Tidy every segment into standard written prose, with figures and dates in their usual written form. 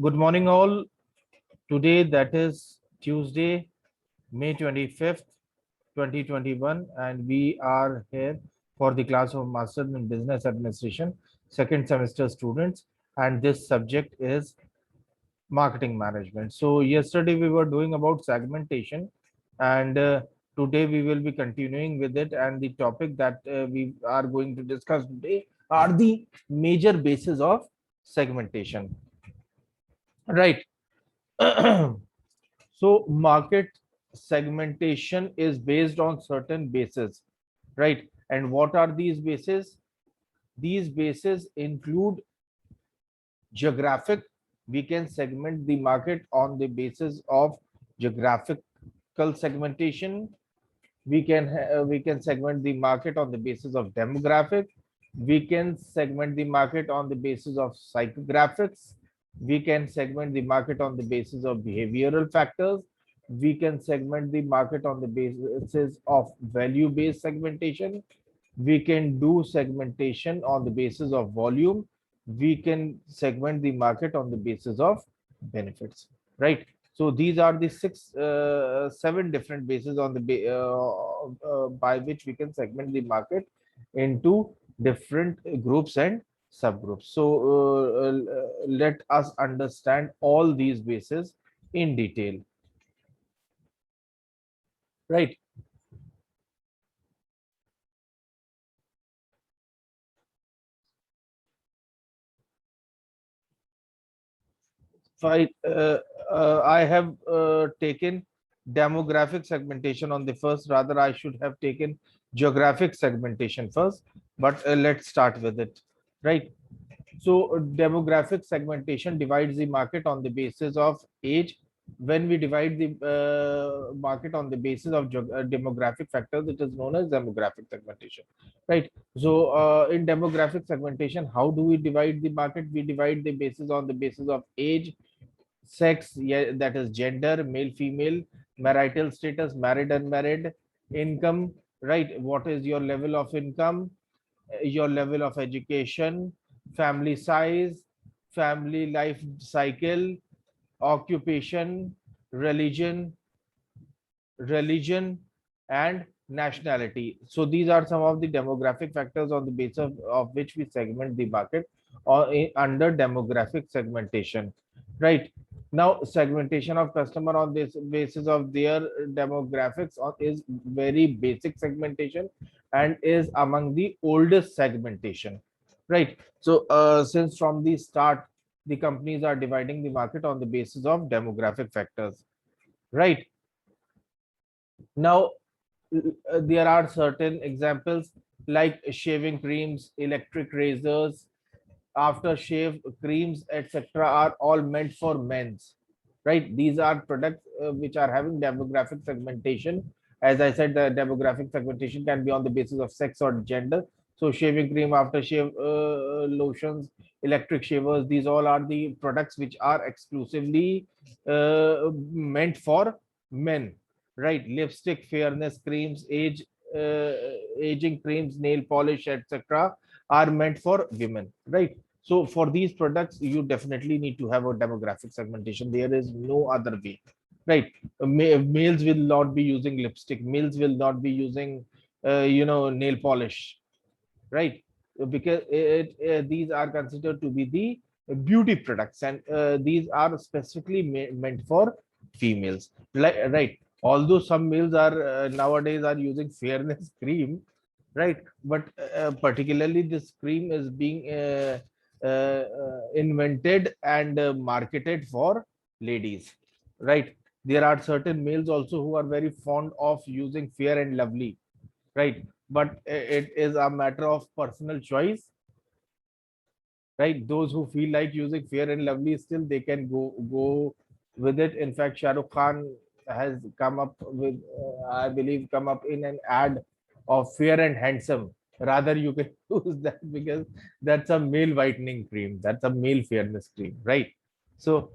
Good morning, all. Today, that is Tuesday, May 25th, 2021, and we are here for the class of Master in Business Administration, second semester students, and this subject is marketing management. So, yesterday we were doing about segmentation, and today we will be continuing with it. And the topic that we are going to discuss today are the major bases of segmentation. Right. So market segmentation is based on certain bases, right? And what are these bases? These bases include geographic. We can segment the market on the basis of geographical segmentation. We can segment the market on the basis of demographic. We can segment the market on the basis of psychographics. We can segment the market on the basis of behavioral factors. We can segment the market on the basis of value based segmentation. We can do segmentation on the basis of volume. We can segment the market on the basis of benefits, right? So these are the seven different bases on the by which we can segment the market into different groups and subgroups. So let us understand all these bases in detail, right? I have taken demographic segmentation on the first. Rather, I should have taken geographic segmentation first. But let's start with it, right? So, demographic segmentation divides the market on the basis of age. When we divide the market on the basis of demographic factors, it is known as demographic segmentation, right? So, in demographic segmentation, how do we divide the market? We divide the basis on the basis of age, sex, yeah, that is gender, male, female, marital status, married, unmarried, income, right? What is your level of income, your level of education, family size, family life cycle, occupation, religion, religion, and nationality. So these are some of the demographic factors on the basis of which we segment the market or under demographic segmentation, right? Now, segmentation of customer on this basis of their demographics is very basic segmentation and is among the oldest segmentation, right? So, since from the start, the companies are dividing the market on the basis of demographic factors, right? Now, there are certain examples like shaving creams, electric razors, aftershave creams, etc. are all meant for men's, right? These are products which are having demographic segmentation. As I said, the demographic segmentation can be on the basis of sex or gender. So shaving cream, aftershave lotions, electric shavers, these all are the products which are exclusively meant for men, right? Lipstick, fairness creams, uh, aging creams, nail polish, etc. are meant for women, right? So for these products, you definitely need to have a demographic segmentation. There is no other way, right? Males will not be using lipstick. Males will not be using, nail polish, right? Because these are considered to be the beauty products, and these are specifically meant for females, right? Although some males are nowadays are using fairness cream, right? But particularly this cream is being invented and marketed for ladies, right? There are certain males also who are very fond of using fair and lovely, right? But it is a matter of personal choice, right? Those who feel like using fair and lovely, still they can go with it. In fact, Shah Rukh Khan has come up with, I believe, come up in an ad of fair and handsome. Rather, you can use that because that's a male whitening cream. That's a male fairness cream, right? So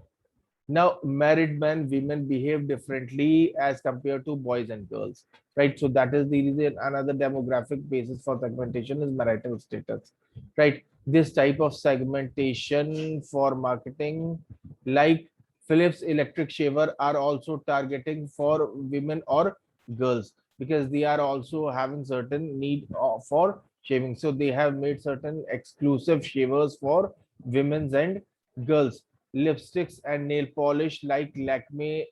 now, married men, women behave differently as compared to boys and girls, right? So that is the reason. Another demographic basis for segmentation is marital status, right? this type of segmentation for marketing, like Philips electric shaver are also targeting for women or girls, because they are also having certain need for shaving, so they have made certain exclusive shavers for women's and girls. Lipsticks and nail polish like Lakme,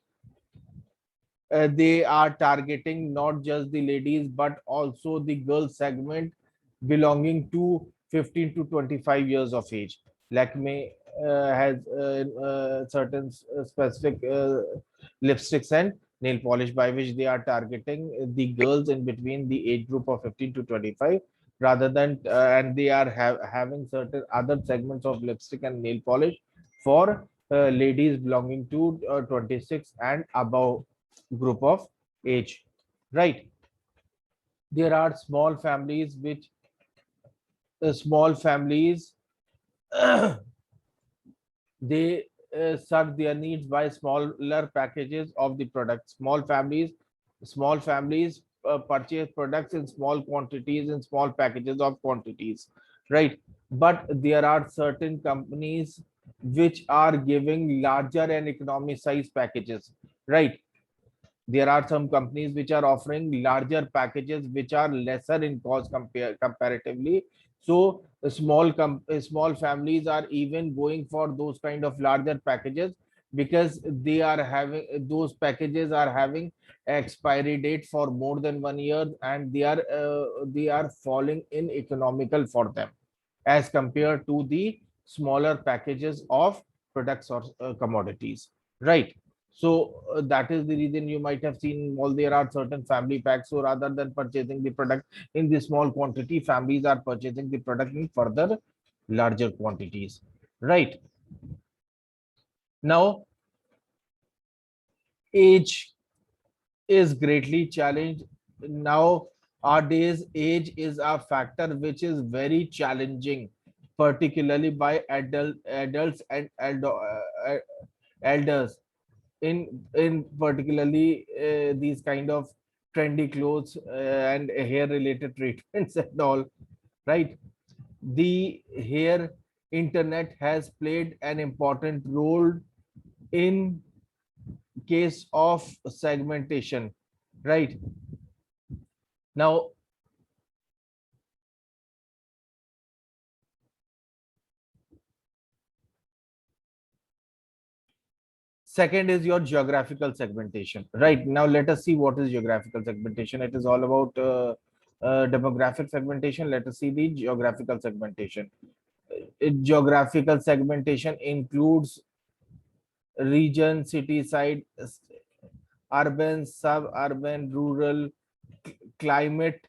they are targeting not just the ladies but also the girl segment belonging to 15 to 25 years of age. Lakme has certain specific lipsticks and nail polish by which they are targeting the girls in between the age group of 15 to 25, rather than and they are having certain other segments of lipstick and nail polish for ladies belonging to 26 and above group of age, right? There are small families which small families they serve their needs by smaller packages of the product. Small families purchase products in small quantities, in small packages of quantities, right? But there are certain companies which are giving larger and economy size packages, right? There are some companies which are offering larger packages which are lesser in cost comparatively. So small families are even going for those kind of larger packages, because they are having those packages are having expiry date for more than 1 year, and they are falling in economical for them as compared to the smaller packages of products or commodities, right? So that is the reason you might have seen all there are certain family packs. So rather than purchasing the product in the small quantity, families are purchasing the product in further larger quantities, right? Now, age is greatly challenged. Nowadays, age is a factor which is very challenging, particularly by adults and elders in particularly these kind of trendy clothes and hair related treatments and all, right? The hair internet has played an important role in case of segmentation, right? Now, second is your geographical segmentation, right? Now let us see what is geographical segmentation. It is all about demographic segmentation. Let us see the geographical segmentation. Geographical segmentation includes region, city side, urban, suburban, rural, climate,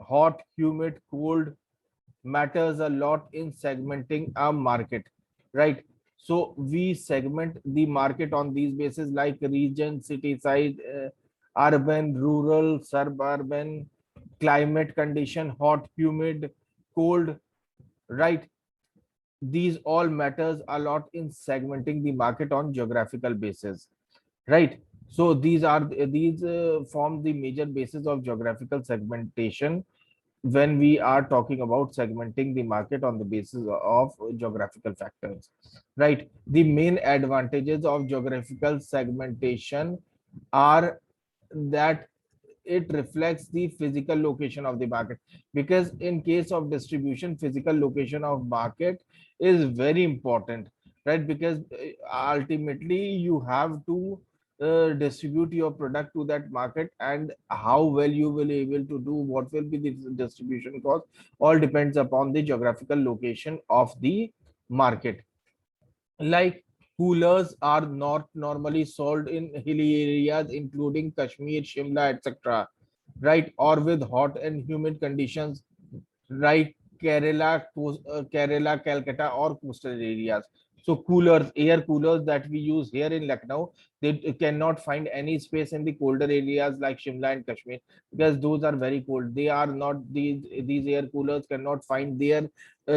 hot, humid, cold, matters a lot in segmenting a market, right? So we segment the market on these bases like region, city side, urban, rural, suburban, climate condition, hot, humid, cold, right? These all matters a lot in segmenting the market on geographical basis, right? So these form the major basis of geographical segmentation when we are talking about segmenting the market on the basis of geographical factors, right? The main advantages of geographical segmentation are that it reflects the physical location of the market, because in case of distribution, physical location of market is very important, right? Because ultimately you have to distribute your product to that market, and how well you will able to do, what will be the distribution cost, all depends upon the geographical location of the market. Like coolers are not normally sold in hilly areas, including Kashmir, Shimla, etc., right? Or with hot and humid conditions, right? Kerala, Calcutta, or coastal areas. So coolers, air coolers that we use here in Lucknow, they cannot find any space in the colder areas like Shimla and Kashmir, because those are very cold. They are not these air coolers cannot find their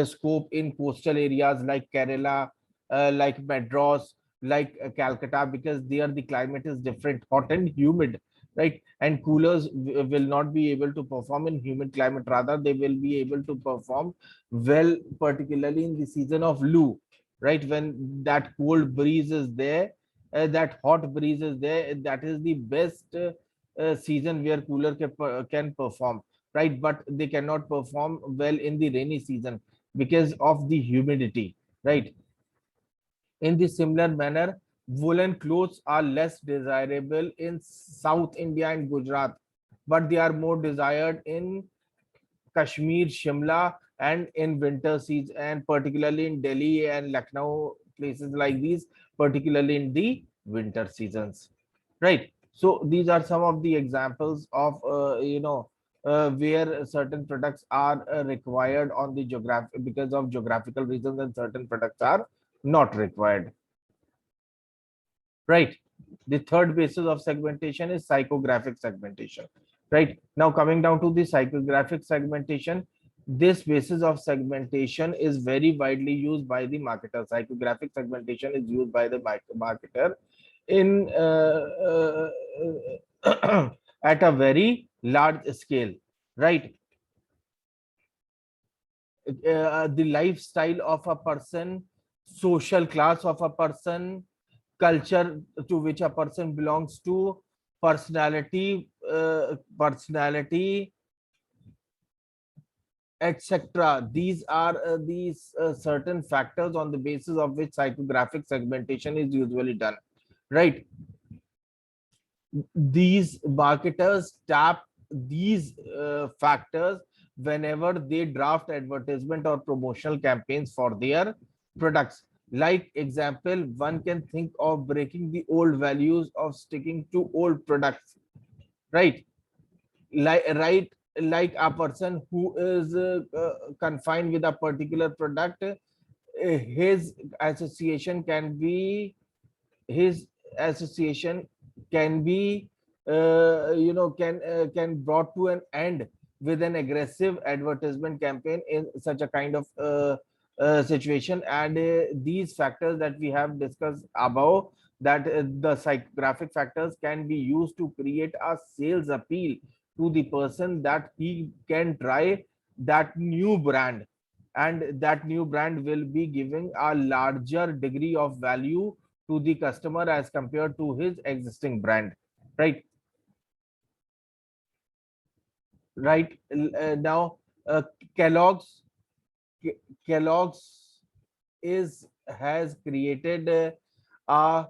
scope in coastal areas like Kerala, like Madras, like Calcutta, because there the climate is different, hot and humid, right? And coolers will not be able to perform in humid climate. Rather, they will be able to perform well, particularly in the season of lu, right? When that cold breeze is there, that hot breeze is there, that is the best season where cooler can perform, right? But they cannot perform well in the rainy season because of the humidity, right? In the similar manner, woolen clothes are less desirable in South India and Gujarat, but they are more desired in Kashmir, Shimla, and in winter season, and particularly in Delhi and Lucknow, places like these, particularly in the winter seasons, right? So these are some of the examples of where certain products are required on the geography because of geographical reasons, and certain products are not required. Right. The third basis of segmentation is psychographic segmentation. Right. Now, coming down to the psychographic segmentation, this basis of segmentation is very widely used by the marketer. Psychographic segmentation is used by the marketer in at a very large scale. Right. The lifestyle of a person, social class of a person, culture to which a person belongs to, personality, etc. These are these certain factors on the basis of which psychographic segmentation is usually done, right? These marketers tap these factors whenever they draft advertisement or promotional campaigns for their products. Like example, one can think of breaking the old values of sticking to old products, right? Like a person who is confined with a particular product, his association can be his association can be can brought to an end with an aggressive advertisement campaign in such a kind of situation. And these factors that we have discussed above, that the psychographic factors can be used to create a sales appeal to the person that he can try that new brand, and that new brand will be giving a larger degree of value to the customer as compared to his existing brand, right? Right. Now, kellogg's kellogg's is has created a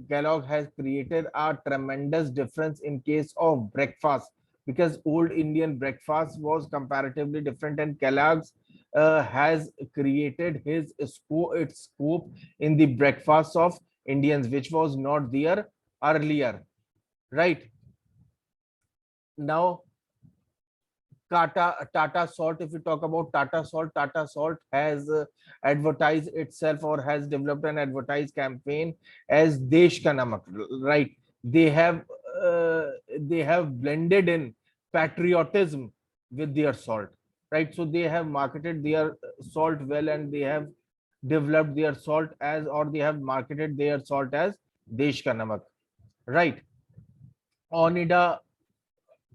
Kellogg has created a tremendous difference in case of breakfast, because old Indian breakfast was comparatively different, and Kellogg's has created its scope in the breakfast of Indians, which was not there earlier, right? Now, Tata Salt, if we talk about Tata Salt has advertised itself, or has developed an advertised campaign as Desh Ka Namak, right? They have they have blended in patriotism with their salt, right? So they have marketed their salt well, and they have developed their salt as, or they have marketed their salt as Desh Ka Namak, right? Onida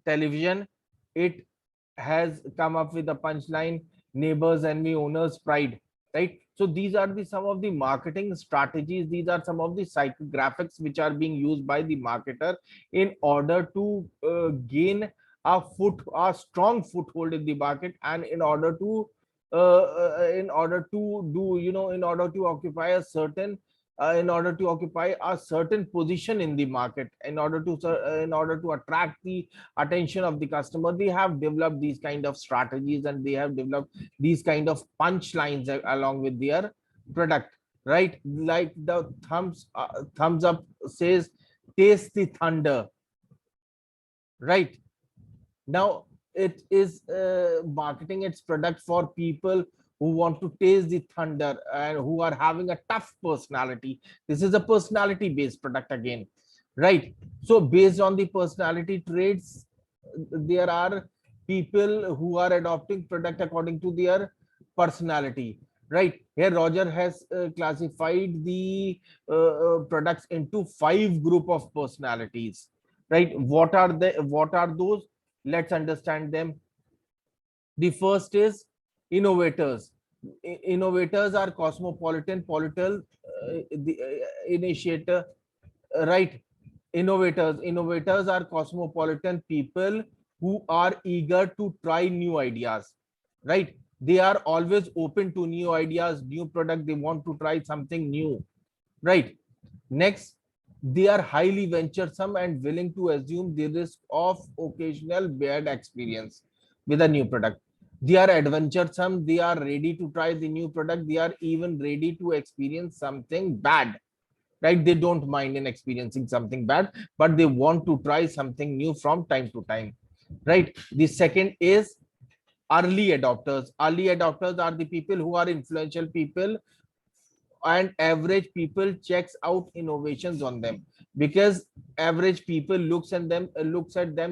television, it has come up with a punchline, neighbors envy, owners pride, right? So these are the some of the marketing strategies, these are some of the psychographics which are being used by the marketer in order to gain a strong foothold in the market, and in order to do in order to occupy a certain position in the market, in order to attract the attention of the customer. They have developed these kind of strategies, and they have developed these kind of punchlines along with their product, right? Like the thumbs up says, taste the thunder, right? Now it is marketing its product for people who want to taste the thunder and who are having a tough personality. This is a personality based product again, right? So based on the personality traits, there are people who are adopting product according to their personality, right? Here Roger has classified the products into five group of personalities, right? What are those? Let's understand them. The first is innovators. Innovators are cosmopolitan, political, initiator, right? Innovators are cosmopolitan people who are eager to try new ideas, right? They are always open to new ideas, new product. They want to try something new, right? Next, they are highly venturesome and willing to assume the risk of occasional bad experience with a new product. They are adventuresome. They are ready to try the new product. They are even ready to experience something bad, right? They don't mind in experiencing something bad, but they want to try something new from time to time, right? The second is early adopters. Early adopters are the people who are influential people, and average people checks out innovations on them, because average people looks at them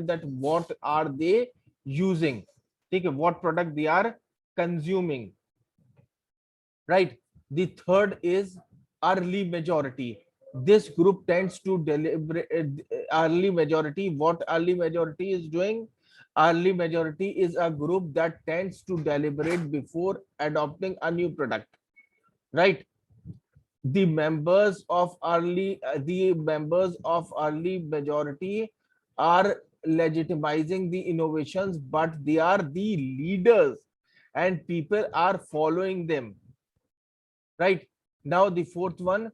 that what are they using, okay, what product they are consuming, right? The third is early majority. This group tends to deliberate. Early majority, what early majority is doing? Early majority is a group that tends to deliberate before adopting a new product, right? The members of early majority are legitimizing the innovations, but they are the leaders and people are following them, right? Now the fourth one,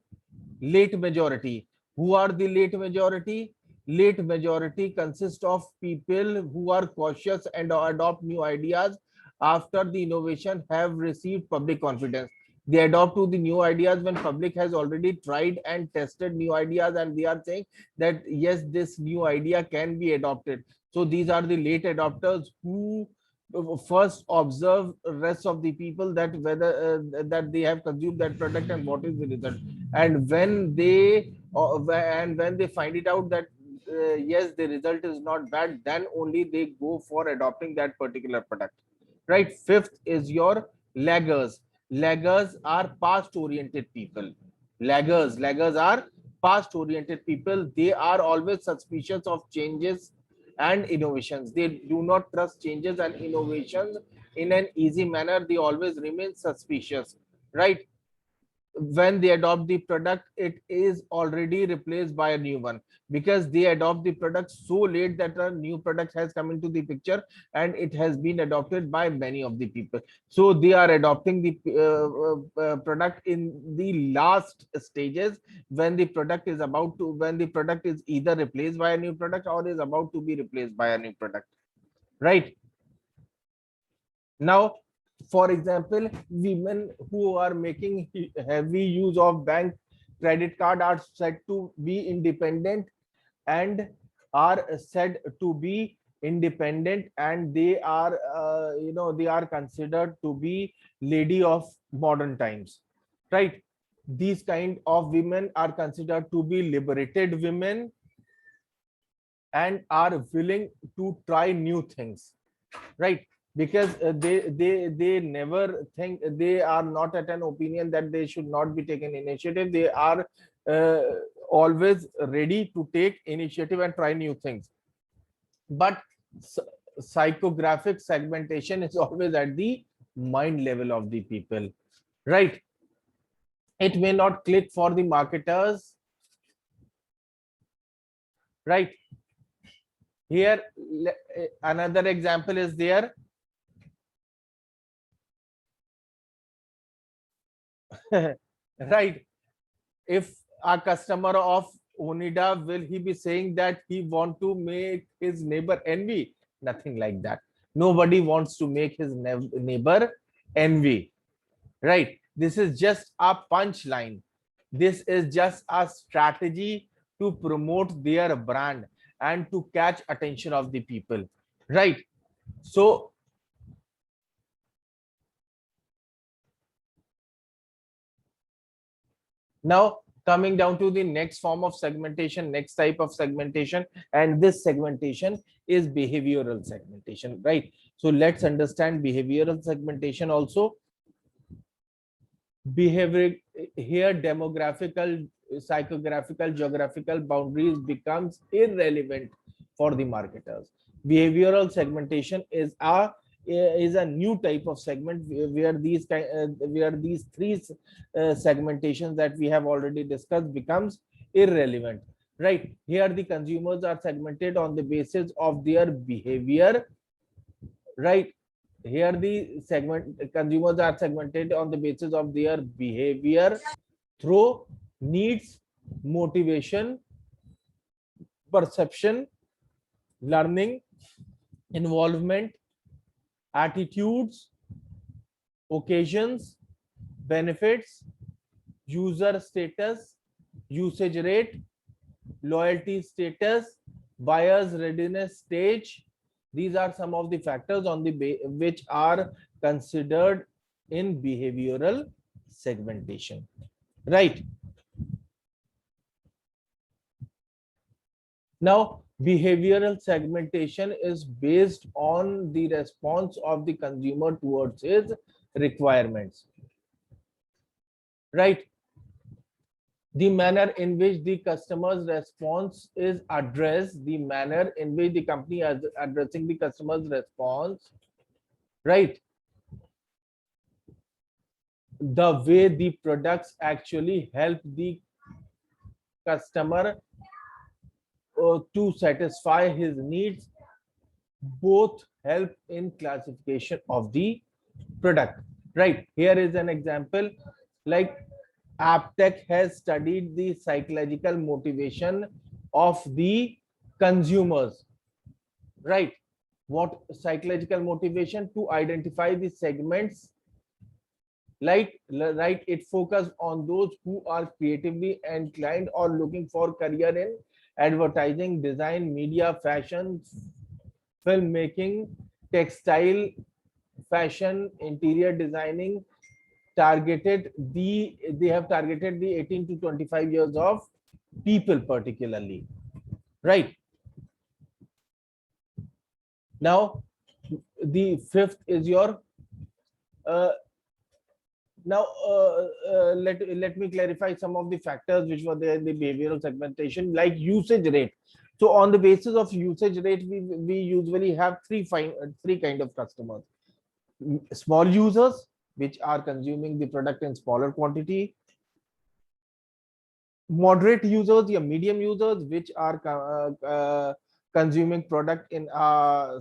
late majority. Who are the late majority? Late majority consists of people who are cautious and adopt new ideas after the innovation have received public confidence. They adopt to the new ideas when public has already tried and tested new ideas, and they are saying that yes, this new idea can be adopted. So these are the late adopters who first observe rest of the people, that whether that they have consumed that product and what is the result. And when they find it out that yes, the result is not bad, then only they go for adopting that particular product, right? Fifth is your laggers. Laggers are past oriented people. Laggers are past oriented people. They are always suspicious of changes and innovations. They do not trust changes and innovations in an easy manner. They always remain suspicious, right? When they adopt the product, it is already replaced by a new one, because they adopt the product so late that a new product has come into the picture and it has been adopted by many of the people. So they are adopting the product in the last stages, when the product is when the product is either replaced by a new product or is about to be replaced by a new product, right? Now, for example, women who are making heavy use of bank credit card are said to be independent, and are said to be independent, and they are they are considered to be lady of modern times, right? These kind of women are considered to be liberated women and are willing to try new things, right? Because they never think, they are not at an opinion that they should not be taken initiative. They are uh, always ready to take initiative and try new things. But psychographic segmentation is always at the mind level of the people, right? It may not click for the marketers, right? Here another example is there. Right? If a customer of Onida, will he be saying that he want to make his neighbor envy? Nothing like that. Nobody wants to make his neighbor envy, right? This is just a punchline. This is just a strategy to promote their brand and to catch attention of the people, right? So now, coming down to the next form of segmentation, next type of segmentation, and this segmentation is behavioral segmentation, right? So let's understand behavioral segmentation also. Behavior here, demographical psychographical, geographical boundaries becomes irrelevant for the marketers. Behavioral segmentation is a new type of segment where these three segmentations that we have already discussed becomes irrelevant. Right here, the consumers are segmented on the basis of their behavior. Right here, the segment consumers are segmented on the basis of their behavior through needs, motivation, perception, learning, involvement, attitudes, occasions, benefits, user status, usage rate, loyalty status, buyer's readiness stage. These are some of the factors on the which are considered in behavioral segmentation. Right. Now, behavioral segmentation is based on the response of the consumer towards his requirements. Right. The manner in which the customer's response is addressed, the manner in which the company is addressing the customer's response, right? The way the products actually help the customer to satisfy his needs, both help in classification of the product. Right here is an example, like Aptech has studied the psychological motivation of the consumers. Right, what psychological motivation? To identify the segments, like right, it focused on those who are creatively inclined or looking for career in advertising, design, media, fashion, filmmaking, textile, fashion, interior designing. They have targeted the 18 to 25 years of people particularly. Right. Now, the fifth is your let me clarify some of the factors which were there in the behavioral segmentation, like usage rate. So on the basis of usage rate, we usually have three kind of customers: small users, which are consuming the product in smaller quantity; moderate users, or medium users, which are consuming product in a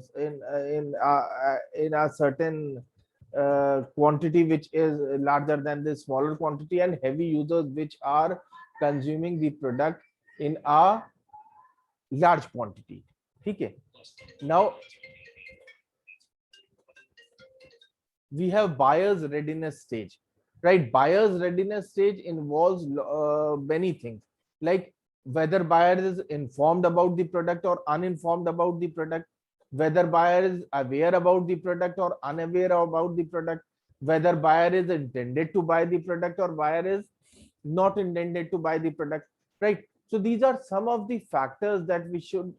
certain quantity which is larger than the smaller quantity; and heavy users, which are consuming the product in a large quantity. Okay. Now we have buyer's readiness stage. Right, buyer's readiness stage involves many things, like whether buyer is informed about the product or uninformed about the product, whether buyer is aware about the product or unaware about the product, whether buyer is intended to buy the product or buyer is not intended to buy the product. Right, so these are some of the factors that we should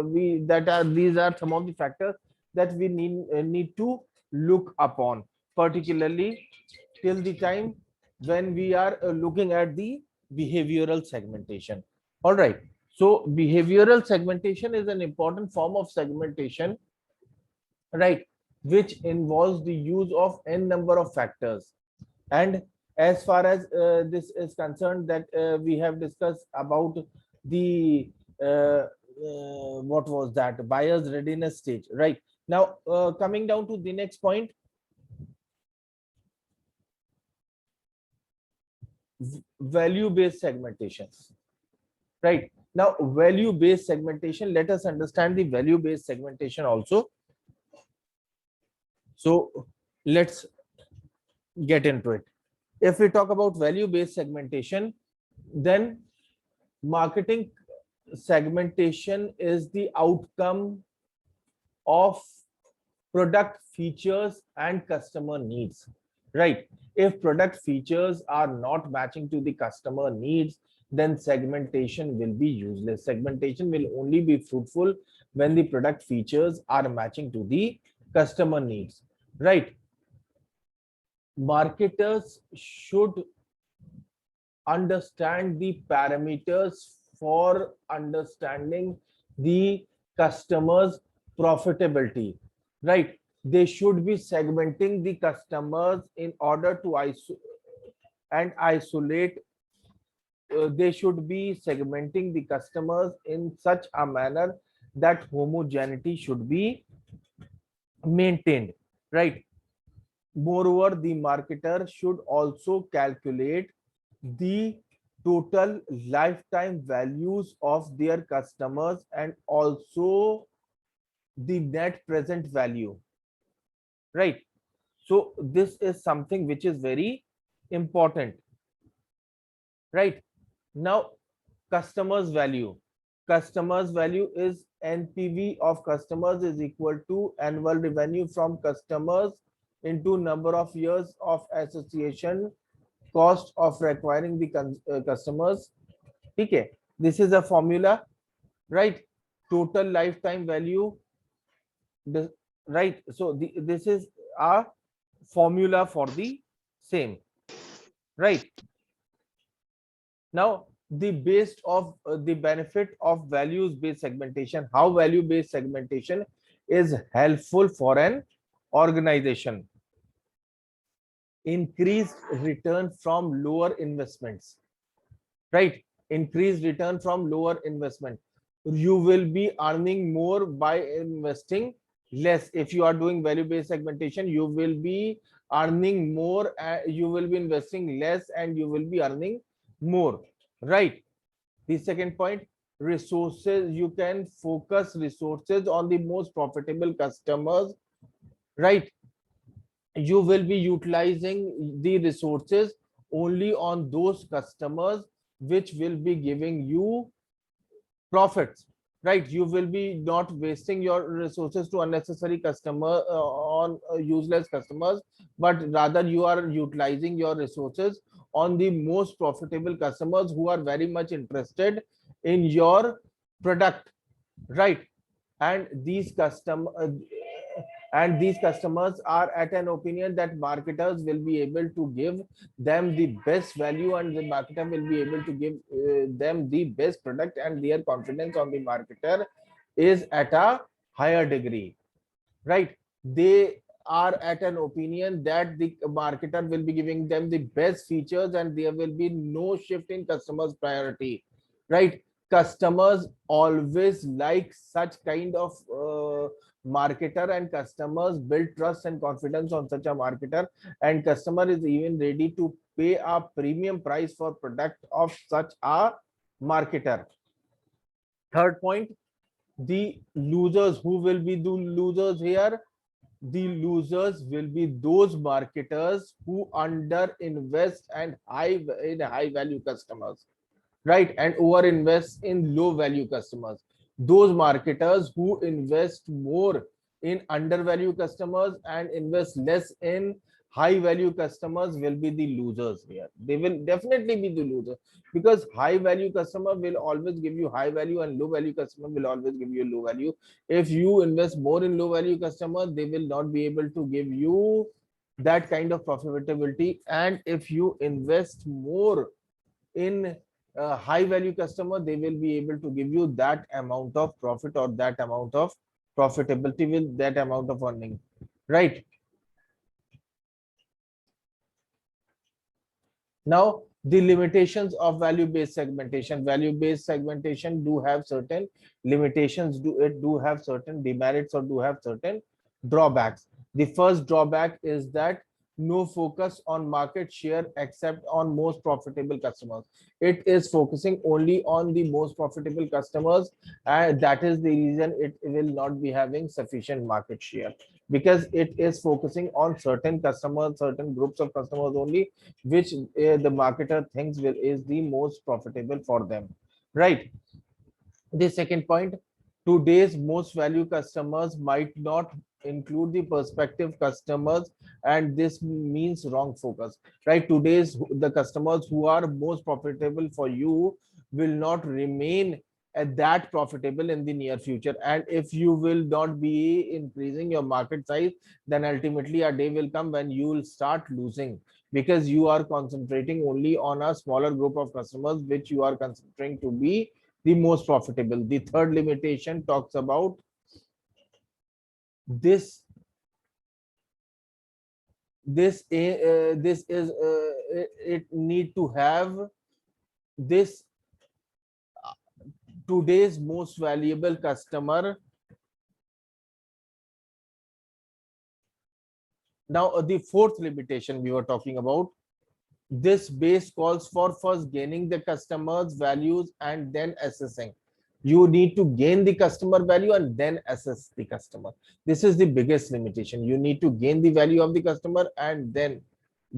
we that are these are some of the factors that we need to look upon, particularly till the time when we are looking at the behavioral segmentation. All right, so behavioral segmentation is an important form of segmentation, right, which involves the use of n number of factors. And as far as this is concerned, that we have discussed about the what was that, buyer's readiness stage. Right, now coming down to the next point, value based segmentation. Right, now value based segmentation, let us understand the value based segmentation also. So let's get into it. If we talk about value based segmentation, then marketing segmentation is the outcome of product features and customer needs. Right, if product features are not matching to the customer needs, then segmentation will be useless. Segmentation will only be fruitful when the product features are matching to the customer needs. Right, marketers should understand the parameters for understanding the customer's profitability, right? They should be segmenting the customers in order to isolate. They should be segmenting the customers in such a manner that homogeneity should be maintained, right? Moreover, the marketer should also calculate the total lifetime values of their customers and also the net present value, right? So this is something which is very important, right? Now, customers value. Customers value is NPV of customers is equal to annual revenue from customers into number of years of association, cost of acquiring the customers. Okay, this is a formula, right? Total lifetime value, right? So this is a formula for the same, right? Now, the based of the benefit of values based segmentation, how value based segmentation is helpful for an organization. Increased return from lower investments, right? Increased return from lower investment. You will be earning more by investing less. If you are doing value based segmentation, you will be earning more, you will be investing less and you will be earning more, right? The second point, resources. You can focus resources on the most profitable customers, right? You will be utilizing the resources only on those customers which will be giving you profits, right? You will be not wasting your resources to unnecessary customer on useless customers, but rather you are utilizing your resources on the most profitable customers who are very much interested in your product, right? And these customers are at an opinion that marketers will be able to give them the best value, and the marketer will be able to give them the best product, and their confidence on the marketer is at a higher degree, right? They are at an opinion that the marketer will be giving them the best features and there will be no shift in customers priority, right? Customers always like such kind of marketer, and customers build trust and confidence on such a marketer, and customer is even ready to pay a premium price for product of such a marketer. Third point, the losers. Who will be the losers here? The losers will be those marketers who under invest and high value customers, right? And over invest in low value customers. Those marketers who invest more in undervalue customers and invest less in high value customers will be the losers here. They will definitely be the loser, because high value customer will always give you high value and low value customer will always give you low value. If you invest more in low value customers, they will not be able to give you that kind of profitability, and if you invest more in high value customer, they will be able to give you that amount of profit or that amount of profitability with that amount of earning, right? Now, the limitations of value based segmentation. Value based segmentation do have certain limitations, do have certain demerits or do have certain drawbacks. The first drawback is that no focus on market share except on most profitable customers. It is focusing only on the most profitable customers, and that is the reason it will not be having sufficient market share, because it is focusing on certain customers, certain groups of customers only, which the marketer thinks is the most profitable for them, right? The second point, today's most value customers might not include the prospective customers, and this means wrong focus, right? Today's the customers who are most profitable for you will not remain that profitable in the near future. And if you will not be increasing your market size, then ultimately a day will come when you will start losing, because you are concentrating only on a smaller group of customers which you are considering to be the most profitable. The third limitation talks about this this is it need to have this today's most valuable customer. Now the fourth limitation we were talking about, this base calls for first gaining the customer's values and then assessing. You need to gain the customer value and then assess the customer. This is the biggest limitation. You need to gain the value of the customer and then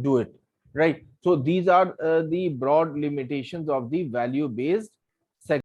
do it, right? So these are the broad limitations of the value based